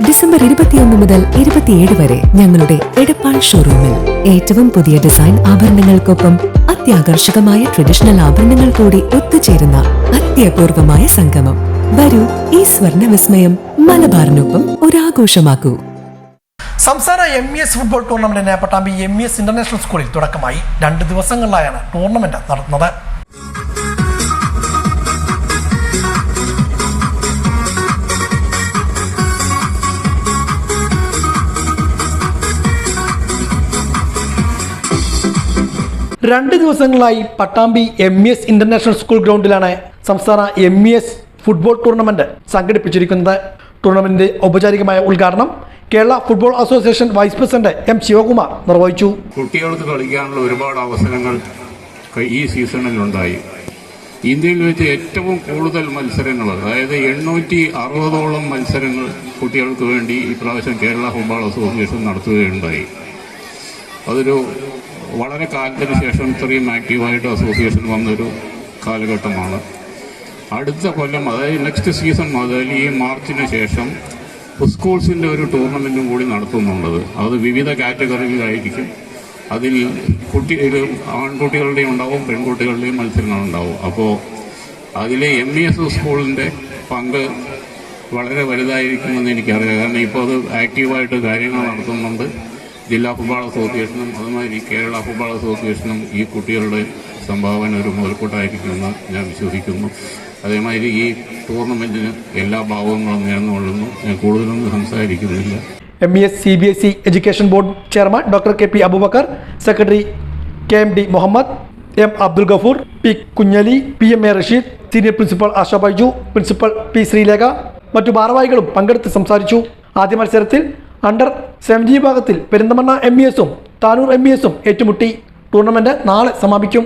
December 21 മുതൽ 27 വരെ ഞങ്ങളുടെ എടപ്പാൾ ഷോറൂമിൽ ഏറ്റവും പുതിയ ഡിസൈൻ ആഭരണങ്ങൾക്കൊപ്പം അത്യാകർഷകമായ ട്രഡീഷണൽ ആഭരണങ്ങൾ കൂടി ഒത്തുചേരുന്ന അത്യപൂർവമായ സംഗമം. വരൂ, ഈ സ്വർണ്ണ വിസ്മയം മലബാറിനൊപ്പം ഒരാഘോഷമാക്കൂ. സംസ്ഥാന MES ഫുട്ബോൾ ടൂർണമെന്റിന് പട്ടാമ്പി MES ഇന്റർനാഷണൽ സ്കൂളിൽ തുടക്കമായി. 2 ദിവസങ്ങളിലായാണ് ടൂർണമെന്റ് നടത്തുന്നത്. രണ്ട് ദിവസങ്ങളായി പട്ടാമ്പി MES ഇന്റർനാഷണൽ സ്കൂൾ ഗ്രൗണ്ടിലാണ് സംസ്ഥാന MES ഫുട്ബോൾ ടൂർണമെന്റ് സംഘടിപ്പിച്ചിരിക്കുന്നത്. ടൂർണമെന്റിന്റെ ഔപചാരികമായ ഉദ്ഘാടനം Kerala football association vice president M Sivakumar നിർവഹിച്ചു. കുട്ടികൾക്ക് കളിക്കാനുള്ള ഒരുപാട് അവസരങ്ങൾ ഈ സീസണിലുണ്ടായി. ഇന്ത്യയിൽ വെച്ച് ഏറ്റവും കൂടുതൽ മത്സരങ്ങൾ, അതായത് 860ഓളം മത്സരങ്ങൾ കുട്ടികൾക്ക് വേണ്ടി ഇപ്രാവശ്യം കേരള ഫുട്ബോൾ അസോസിയേഷൻ നടത്തുകയുണ്ടായി. അതൊരു വളരെ കാലത്തിന് ശേഷം ഇത്രയും ആക്റ്റീവായിട്ട് അസോസിയേഷൻ വന്നൊരു കാലഘട്ടമാണ്. അടുത്ത കൊല്ലം, അതായത് നെക്സ്റ്റ് സീസൺ മുതൽ ഈ മാർച്ചിന് ശേഷം സ്കൂൾസിൻ്റെ ഒരു ടൂർണമെൻറ്റും കൂടി നടത്തുന്നുള്ളത്. അത് വിവിധ കാറ്റഗറിയിലായിരിക്കും. അതിൽ ആൺകുട്ടികളുടെയും ഉണ്ടാവും, പെൺകുട്ടികളുടെയും മത്സരങ്ങളുണ്ടാവും. അപ്പോൾ അതിലെ MES സ്കൂളിൻ്റെ പങ്ക് വളരെ വലുതായിരിക്കുമെന്ന് എനിക്കറിയാം. കാരണം ഇപ്പോൾ അത് ആക്റ്റീവായിട്ട് കാര്യങ്ങൾ നടത്തുന്നുണ്ട്. ജില്ലാ ഫുട്ബോൾ അസോസിയേഷനും അതുമാതിരി കേരള ഫുട്ബോൾ അസോസിയേഷനും ഈ കുട്ടികളുടെ സംഭാവന ഒരു മുതൽക്കൂട്ടായിരിക്കുമെന്ന് ഞാൻ വിശ്വസിക്കുന്നു. അതേമാതിരി ഈ ടൂർണമെൻറ്റിന് എല്ലാ ഭാവങ്ങളും നേർന്നുകൊള്ളുന്നു. ഞാൻ കൂടുതലൊന്നും സംസാരിക്കുന്നില്ല. MES CBSE education board chairman doctor KP Abubakar, secretary KMD Muhammad, M Abdul Gafoor, P Kunhali, PMA Rasheed, senior principal Asha Baiju, principal P Sreelekha, മറ്റു ഭാരവാഹികളും പങ്കെടുത്ത് സംസാരിച്ചു. ആദ്യ മത്സരത്തിൽ അണ്ടർ 17 വിഭാഗത്തിൽ പെരിന്തമണ്ണ MES-ഉം താനൂർ MES-ഉം ഏറ്റുമുട്ടി. ടൂർണമെന്റ് നാളെ സമാപിക്കും.